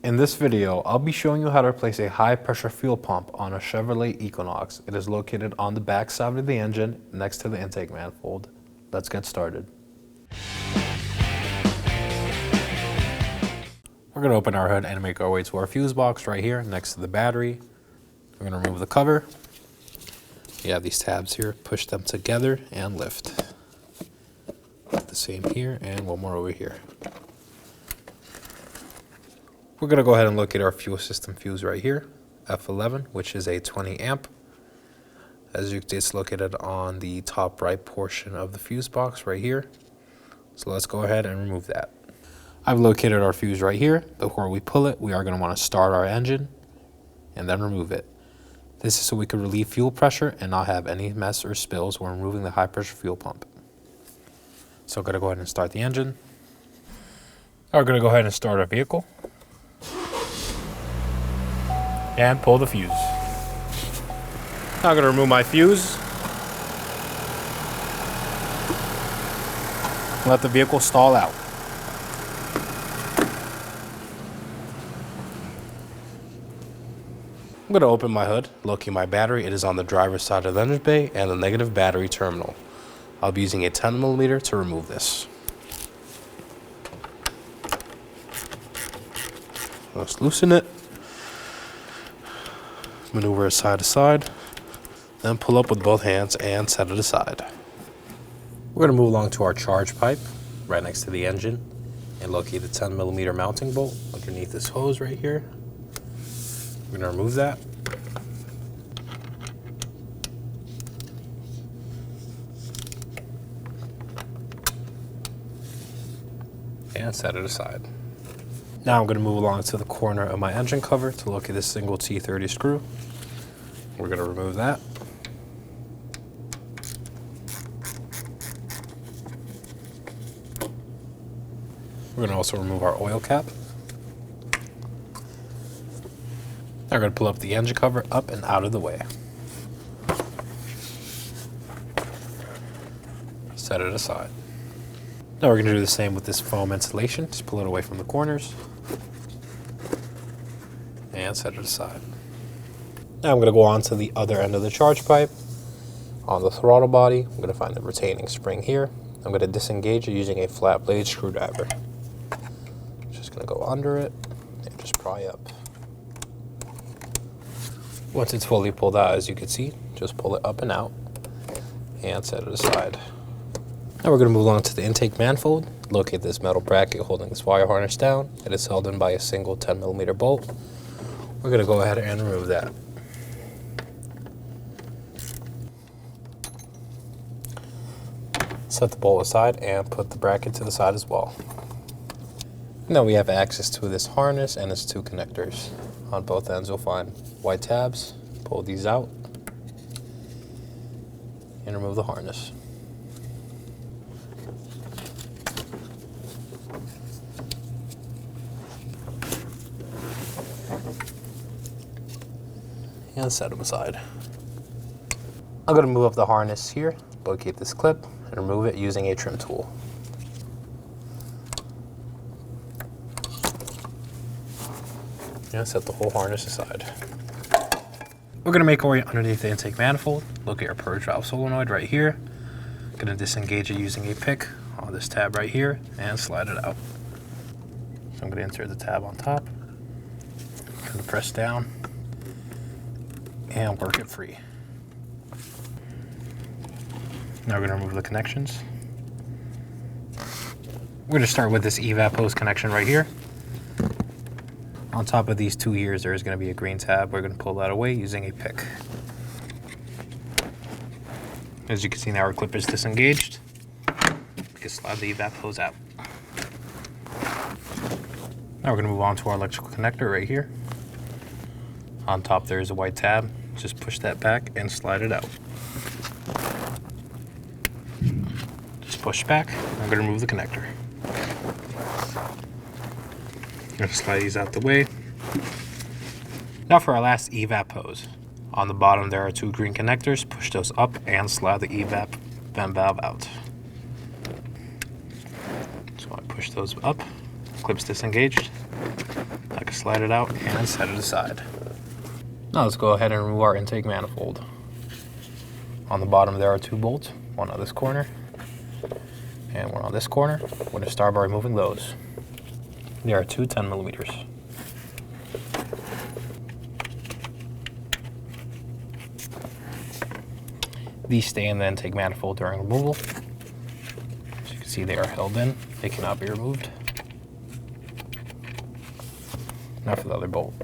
In this video, I'll be showing you how to replace a high pressure fuel pump on a Chevrolet Equinox. It is located on the back side of the engine next to the intake manifold. Let's get started. We're going to open our hood and make our way to our fuse box right here next to the battery. We're going to remove the cover. You have these tabs here, push them together and lift. The same here and one more over here. We're going to go ahead and locate our fuel system fuse right here, F11, which is a 20 amp. As you can see, it's located on the top right portion of the fuse box right here. So let's go ahead and remove that. I've located our fuse right here. Before we pull it, we are going to want to start our engine and then remove it. This is so we can relieve fuel pressure and not have any mess or spills when removing the high pressure fuel pump. So I'm going to go ahead and start the engine. Now we're going to go ahead and start our vehicle. And pull the fuse. Now I'm going to remove my fuse. Let the vehicle stall out. I'm going to open my hood, locate my battery. It is on the driver's side of the engine bay and the negative battery terminal. I'll be using a 10mm to remove this. Let's loosen it. Maneuver it side to side, then pull up with both hands and set it aside. We're going to move along to our charge pipe right next to the engine and locate the 10mm mounting bolt underneath this hose right here. We're going to remove that. And set it aside. Now I'm going to move along to the corner of my engine cover to locate this single T30 screw. We're going to remove that. We're going to also remove our oil cap. Now we're going to pull up the engine cover up and out of the way. Set it aside. Now we're going to do the same with this foam insulation. Just pull it away from the corners. And set it aside. Now I'm going to go on to the other end of the charge pipe. On the throttle body, I'm going to find the retaining spring here. I'm going to disengage it using a flat blade screwdriver. Just going to go under it and just pry up. Once it's fully pulled out, as you can see, just pull it up and out and set it aside. Now we're going to move along to the intake manifold. Locate this metal bracket holding this wire harness down. It is held in by a single 10mm bolt. We're going to go ahead and remove that. Set the bolt aside and put the bracket to the side as well. Now we have access to this harness and its two connectors. On both ends you'll find white tabs. Pull these out and remove the harness. And set them aside. I'm going to move up the harness here, locate this clip, and remove it using a trim tool. And set the whole harness aside. We're going to make our way underneath the intake manifold, locate our purge valve solenoid right here. Going to disengage it using a pick on this tab right here and slide it out. So I'm going to insert the tab on top. Going to press down and work it free. Now we're going to remove the connections. We're going to start with this evap hose connection right here. On top of these two ears, there is going to be a green tab. We're going to pull that away using a pick. As you can see now, our clip is disengaged. We can slide the evap hose out. Now we're going to move on to our electrical connector right here. On top there is a white tab. Just push that back and slide it out. Just push back. I'm going to remove the connector. I'm going to slide these out the way. Now for our last evap hose. On the bottom there are two green connectors. Push those up and slide the evap vent valve out. So I push those up. Clip's disengaged. I can slide it out and set it aside. Now let's go ahead and remove our intake manifold. On the bottom there are 2 bolts, one on this corner and one on this corner. We're going to start by removing those. There are 2 10mm. These stay in the intake manifold during removal. As you can see, they are held in. They cannot be removed. Now for the other bolt.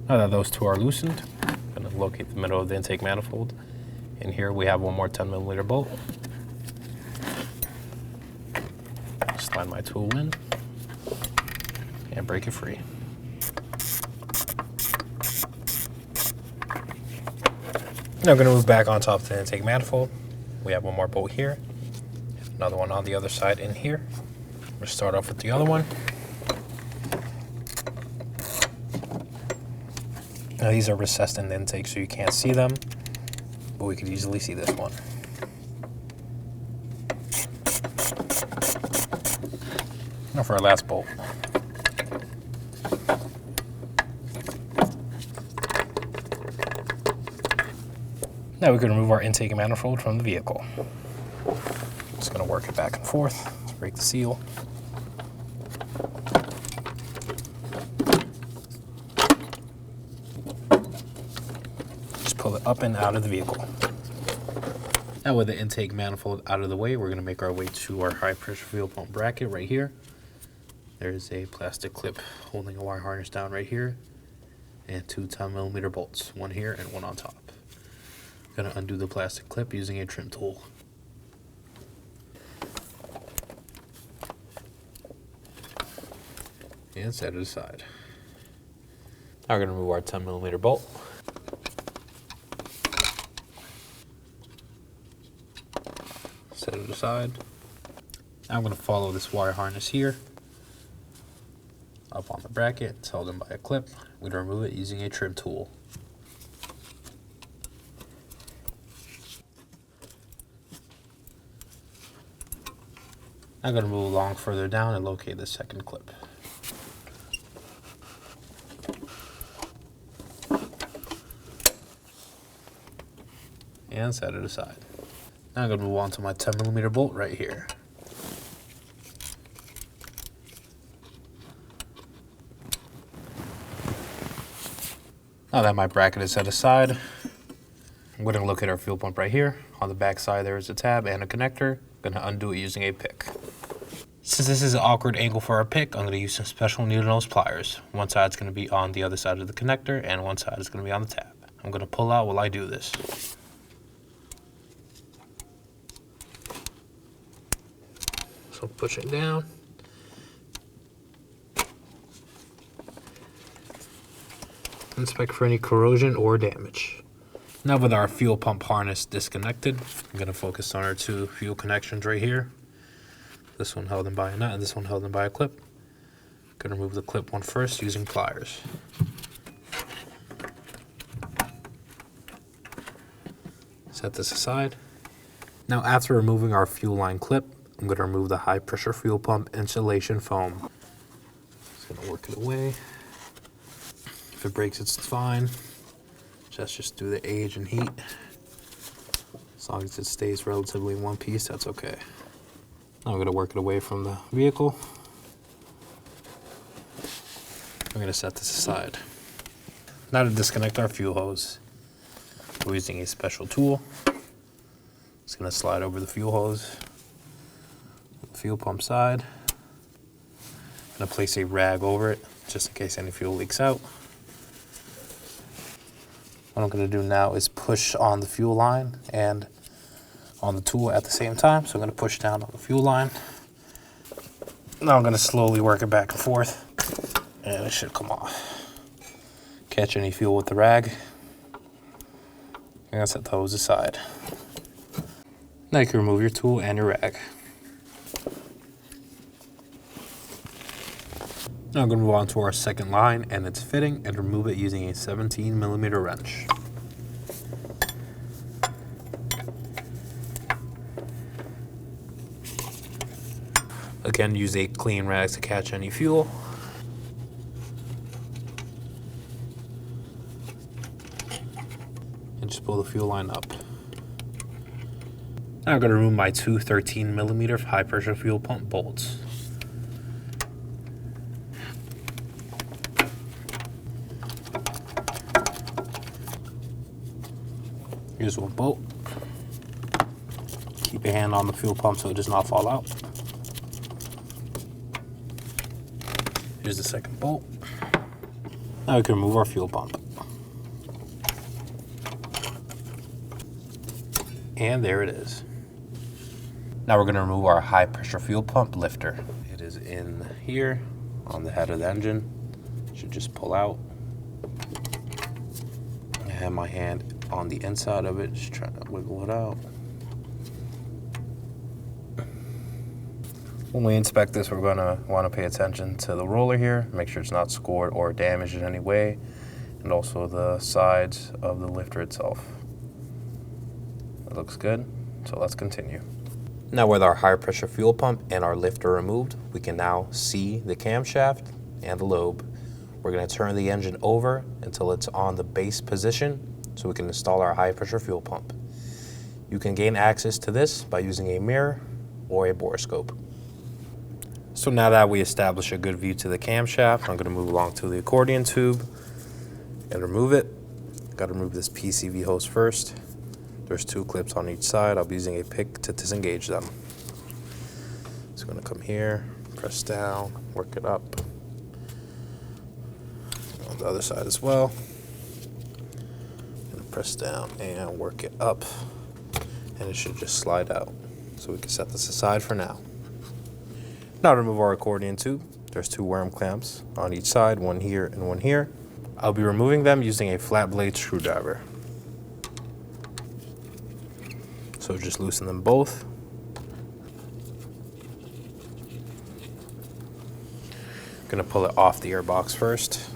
Now that those 2 are loosened, I'm going to locate the middle of the intake manifold. In here we have one more 10mm bolt. Slide my tool in and break it free. Now I'm going to move back on top of the intake manifold. We have one more bolt here, another one on the other side in here. We'll start off with the other one. Now these are recessed in the intake so you can't see them, but we could easily see this one. Now for our last bolt. Now we can remove our intake manifold from the vehicle. Just going to work it back and forth. Let's break the seal. Just pull it up and out of the vehicle. Now with the intake manifold out of the way, we're going to make our way to our high pressure fuel pump bracket right here. There's a plastic clip holding a wire harness down right here, and 2 10mm bolts, one here and one on top. I'm going to undo the plastic clip using a trim tool. And set it aside. Now we're going to remove our 10mm bolt. Set it aside. Now I'm going to follow this wire harness here up on the bracket. It's held in by a clip. We're going to remove it using a trim tool. I'm going to move along further down and locate the second clip. And set it aside. Now I'm going to move on to my 10mm bolt right here. Now that my bracket is set aside, I'm going to look at our fuel pump right here. On the back side there is a tab and a connector. I'm going to undo it using a pick. Since this is an awkward angle for our pick, I'm going to use some special needle nose pliers. One side's going to be on the other side of the connector and one side is going to be on the tab. I'm going to pull out while I do this. So pushing down. Inspect for any corrosion or damage. Now with our fuel pump harness disconnected, I'm going to focus on our 2 fuel connections right here. This one held in by a nut and this one held in by a clip. I'm going to remove the clip one first using pliers. Set this aside. Now after removing our fuel line clip, I'm going to remove the high pressure fuel pump insulation foam. Just going to work it away. If it breaks, it's fine. Just due to age and heat. As long as it stays relatively in one piece, that's okay. Now I'm going to work it away from the vehicle. I'm going to set this aside. Now to disconnect our fuel hose, we're using a special tool. It's going to slide over the fuel hose, the fuel pump side. I'm going to place a rag over it just in case any fuel leaks out. What I'm going to do now is push on the fuel line and on the tool at the same time. So I'm going to push down on the fuel line. Now I'm going to slowly work it back and forth and it should come off. Catch any fuel with the rag. I'm going to set the hose aside. Now you can remove your tool and your rag. Now I'm going to move on to our second line and its fitting and remove it using a 17mm wrench. Again, use a clean rag to catch any fuel. And just pull the fuel line up. Now I'm going to remove my two 13mm high pressure fuel pump bolts. Here's one bolt. Keep your hand on the fuel pump so it does not fall out. Here's the second bolt. Now we can remove our fuel pump. And there it is. Now we're going to remove our high pressure fuel pump lifter. It is in here on the head of the engine. Should just pull out. I have my hand on the inside of it, just trying to wiggle it out. When we inspect this, we're going to want to pay attention to the roller here, make sure it's not scored or damaged in any way, and also the sides of the lifter itself. It looks good, so let's continue. Now with our high pressure fuel pump and our lifter removed, we can now see the camshaft and the lobe. We're going to turn the engine over until it's on the base position so we can install our high pressure fuel pump. You can gain access to this by using a mirror or a borescope. So now that we establish a good view to the camshaft, I'm going to move along to the accordion tube and remove it. Got to remove this PCV hose first. There's two clips on each side. I'll be using a pick to disengage them. Just going to come here, press down, work it up. On the other side as well. Going to press down and work it up. And it should just slide out. So we can set this aside for now. Now to remove our accordion tube, there's two worm clamps on each side, one here and one here. I'll be removing them using a flat blade screwdriver. So just loosen them both. Gonna pull it off the airbox first.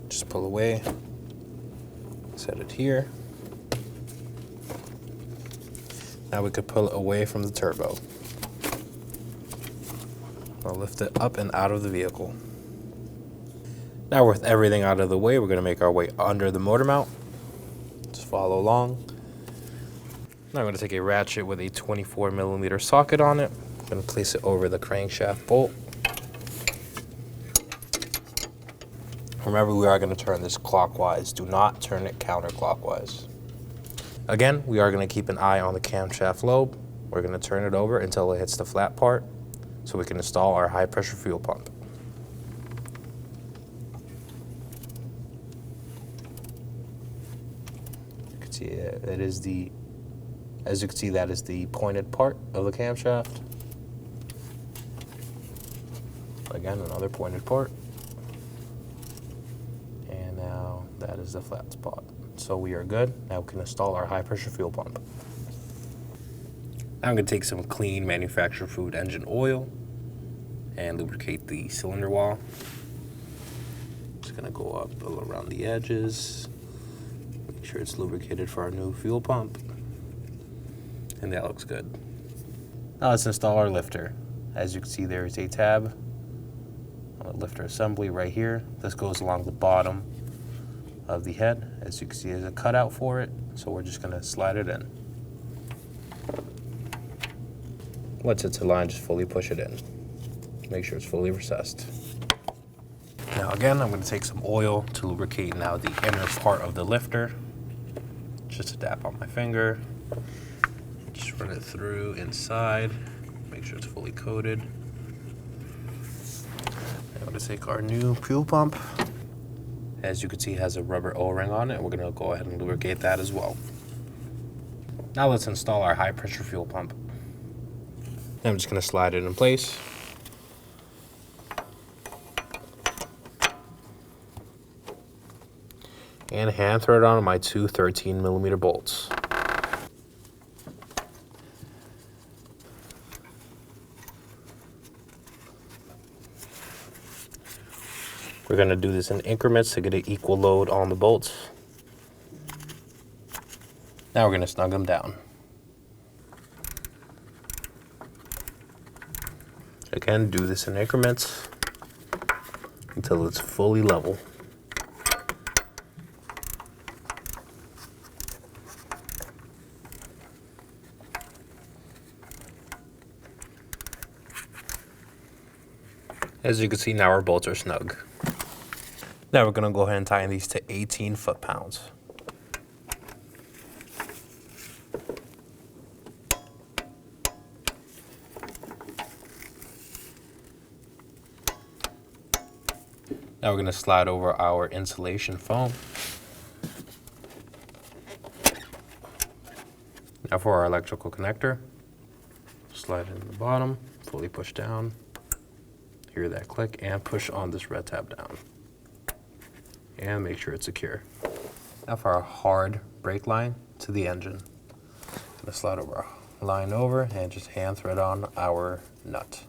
Just pull away, set it here. Now we could pull it away from the turbo. I'll lift it up and out of the vehicle. Now with everything out of the way, we're going to make our way under the motor mount. Just follow along. Now I'm going to take a ratchet with a 24mm socket on it. I'm going to place it over the crankshaft bolt. Remember, we are going to turn this clockwise. Do not turn it counterclockwise. Again, we are going to keep an eye on the camshaft lobe. We're going to turn it over until it hits the flat part, so we can install our high pressure fuel pump. You can see it is the, as you can see, that is the pointed part of the camshaft. Again, another pointed part. And now that is the flat spot. So we are good. Now we can install our high pressure fuel pump. Now I'm going to take some clean manufacturer food engine oil and lubricate the cylinder wall. Just going to go up around the edges, make sure it's lubricated for our new fuel pump, and that looks good. Now let's install our lifter. As you can see, there is a tab on the lifter assembly right here. This goes along the bottom of the head. As you can see, there's a cutout for it, so we're just going to slide it in. Once it's aligned, just fully push it in. Make sure it's fully recessed. Now again, I'm going to take some oil to lubricate now the inner part of the lifter. Just a dab on my finger. Just run it through inside. Make sure it's fully coated. I'm going to take our new fuel pump. As you can see, it has a rubber O-ring on it. We're going to go ahead and lubricate that as well. Now let's install our high pressure fuel pump. I'm just going to slide it in place. And hand thread on my two 13mm bolts. We're going to do this in increments to get an equal load on the bolts. Now we're going to snug them down. Again, do this in increments until it's fully level. As you can see, now our bolts are snug. Now we're gonna go ahead and tighten these to 18 foot-pounds. Now we're gonna slide over our insulation foam. Now for our electrical connector, slide it in the bottom, fully push down, hear that click, and push on this red tab down. And make sure it's secure. Now for our hard brake line to the engine. Gonna slide over our line over and just hand thread on our nut.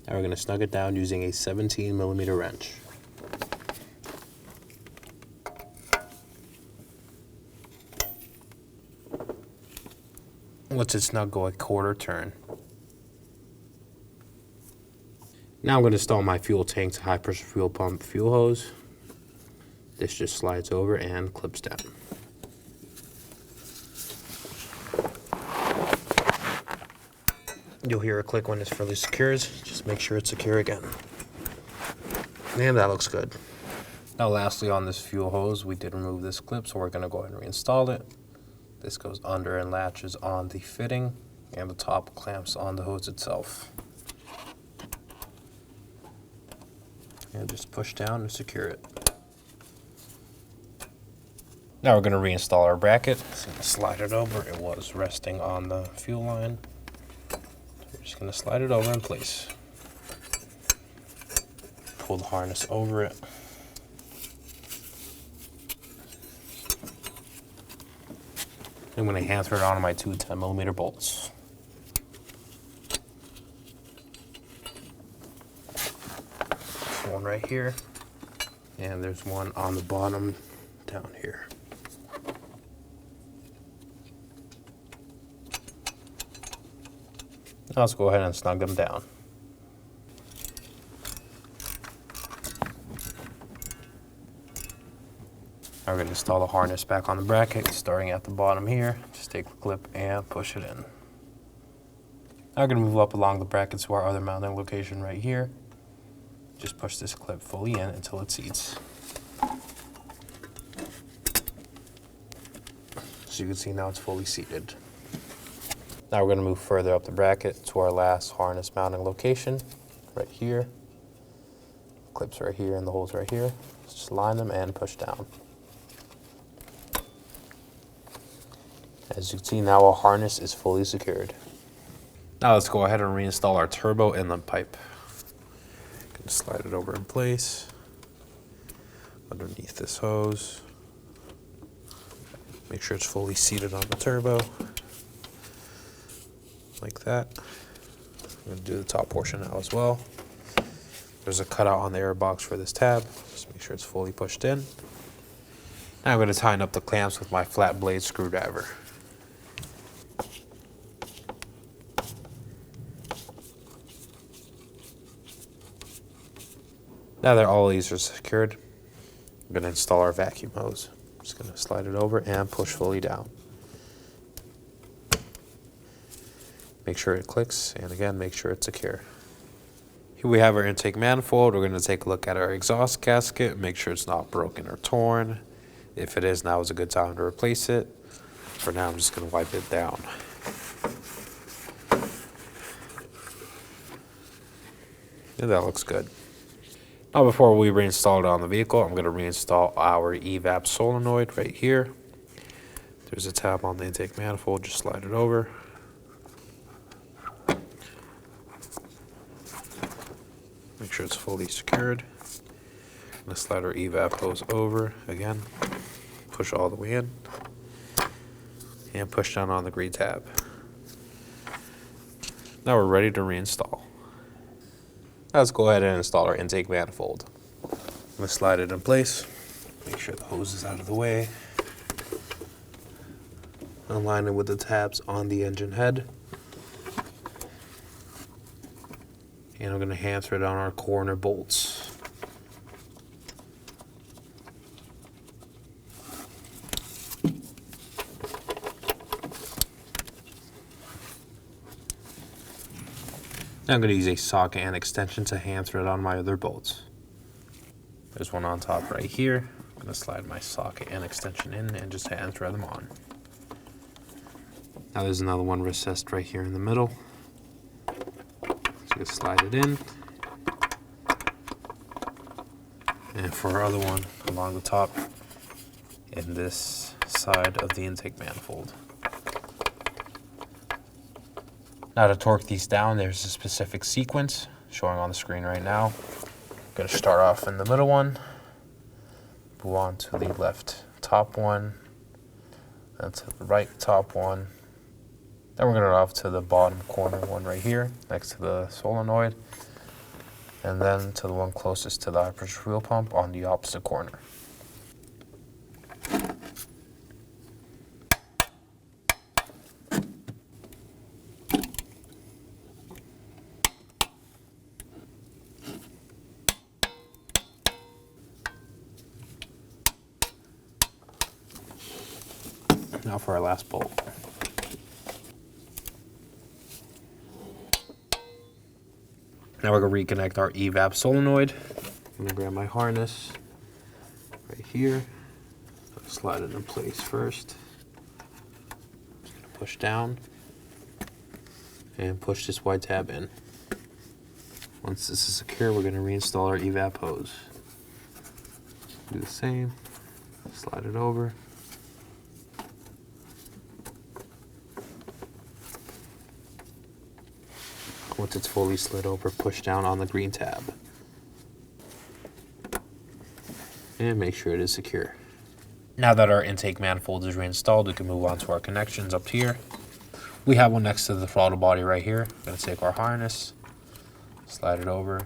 Now we're gonna snug it down using a 17mm wrench. Once it's snug, go a quarter turn. Now I'm going to install my fuel tank to high pressure fuel pump fuel hose. This just slides over and clips down. You'll hear a click when it's fully secured. Just make sure it's secure again. And that looks good. Now lastly, on this fuel hose, we did remove this clip, so we're going to go ahead and reinstall it. This goes under and latches on the fitting, and the top clamps on the hose itself. And just push down and secure it. Now we're going to reinstall our bracket. So I'm going to slide it over. It was resting on the fuel line. So we're just going to slide it over in place. Pull the harness over it. I'm going to hand thread on my two 10mm bolts. There's one right here, and there's one on the bottom down here. Now let's go ahead and snug them down. Now we're going to install the harness back on the bracket, starting at the bottom here. Just take the clip and push it in. Now we're going to move up along the bracket to our other mounting location right here. Just push this clip fully in until it seats. So you can see now it's fully seated. Now we're going to move further up the bracket to our last harness mounting location, right here. Clips right here and the holes right here. Just line them and push down. As you can see, now our harness is fully secured. Now let's go ahead and reinstall our turbo inlet pipe. Gonna slide it over in place underneath this hose. Make sure it's fully seated on the turbo, like that. I'm gonna do the top portion now as well. There's a cutout on the air box for this tab. Just make sure it's fully pushed in. Now I'm gonna tighten up the clamps with my flat blade screwdriver. Now that all these are secured, I'm going to install our vacuum hose. I'm just going to slide it over and push fully down. Make sure it clicks, and again, make sure it's secure. Here we have our intake manifold. We're going to take a look at our exhaust gasket, make sure it's not broken or torn. If it is, now is a good time to replace it. For now, I'm just going to wipe it down. And that looks good. Now before we reinstall it on the vehicle, I'm going to reinstall our evap solenoid right here. There's a tab on the intake manifold, just slide it over. Make sure it's fully secured. I'm going to slide our evap hose over again, push all the way in, and push down on the green tab. Now we're ready to reinstall. Now let's go ahead and install our intake manifold. I'm going to slide it in place, make sure the hose is out of the way. Align it with the tabs on the engine head. And I'm going to hand thread on our corner bolts. Now I'm going to use a socket and extension to hand thread on my other bolts. There's one on top right here. I'm going to slide my socket and extension in and just hand thread them on. Now there's another one recessed right here in the middle. So just slide it in. And for our other one along the top in this side of the intake manifold. Now to torque these down, there's a specific sequence showing on the screen right now. I'm going to start off in the middle one, move on to the left top one, then to the right top one. Then we're going to go off to the bottom corner one right here, next to the solenoid, and then to the one closest to the high pressure fuel pump on the opposite corner. Now for our last bolt. Now we're going to reconnect our evap solenoid. I'm going to grab my harness right here. Slide it in place first. Just going to push down and push this white tab in. Once this is secure, we're going to reinstall our evap hose. Do the same. Slide it over. Once it's fully slid over, push down on the green tab. And make sure it is secure. Now that our intake manifold is reinstalled, we can move on to our connections up here. We have one next to the throttle body right here. I'm going to take our harness, slide it over,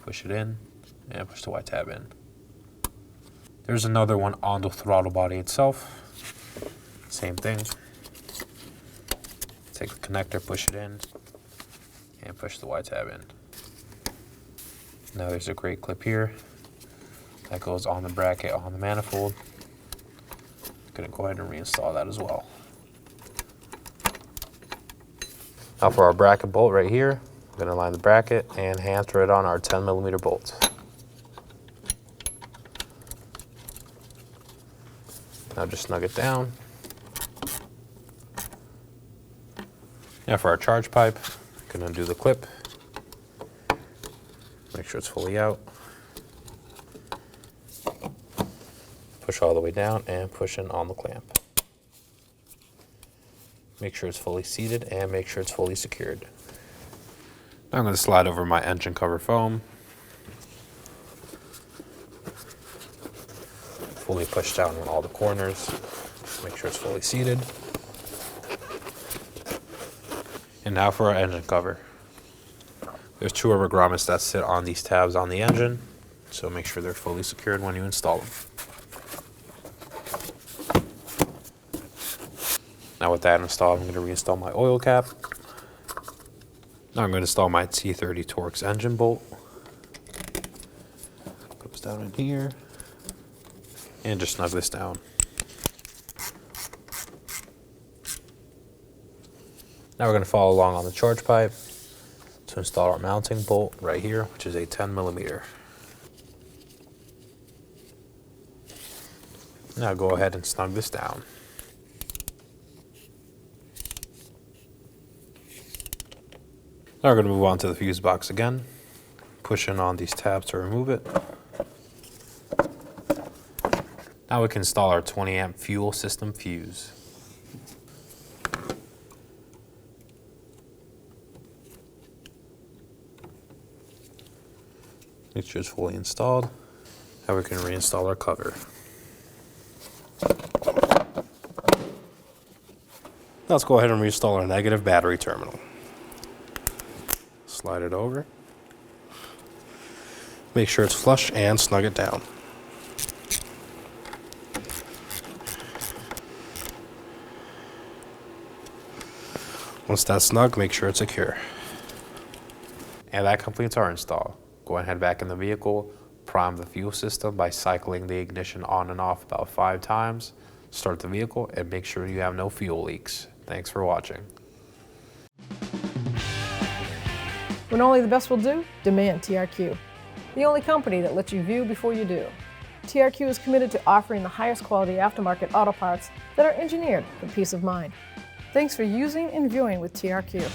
push it in, and push the white tab in. There's another one on the throttle body itself. Same thing. Take the connector, push it in, and push the white tab in. Now there's a great clip here that goes on the bracket on the manifold. Gonna go ahead and reinstall that as well. Now for our bracket bolt right here, I'm gonna line the bracket and hand thread on our 10mm bolts. Now just snug it down. Now for our charge pipe, I'm gonna undo the clip, make sure it's fully out, push all the way down and push in on the clamp. Make sure it's fully seated and make sure it's fully secured. Now I'm going to slide over my engine cover foam, fully push down on all the corners, make sure it's fully seated. And now for our engine cover. There's two rubber grommets that sit on these tabs on the engine, so make sure they're fully secured when you install them. Now with that installed, I'm going to reinstall my oil cap. Now I'm going to install my T30 Torx engine bolt. Comes down in here, and just snug this down. Now we're going to follow along on the charge pipe to install our mounting bolt right here, which is a 10mm. Now go ahead and snug this down. Now we're going to move on to the fuse box again. Push in on these tabs to remove it. Now we can install our 20-amp fuel system fuse. Make sure it's fully installed. Now we can reinstall our cover. Now let's go ahead and reinstall our negative battery terminal. Slide it over. Make sure it's flush and snug it down. Once that's snug, make sure it's secure. And that completes our install. Go ahead and head back in the vehicle, prime the fuel system by cycling the ignition on and off about 5 times, start the vehicle, and make sure you have no fuel leaks. Thanks for watching. When only the best will do, demand TRQ. The only company that lets you view before you do. TRQ is committed to offering the highest quality aftermarket auto parts that are engineered for peace of mind. Thanks for using and viewing with TRQ.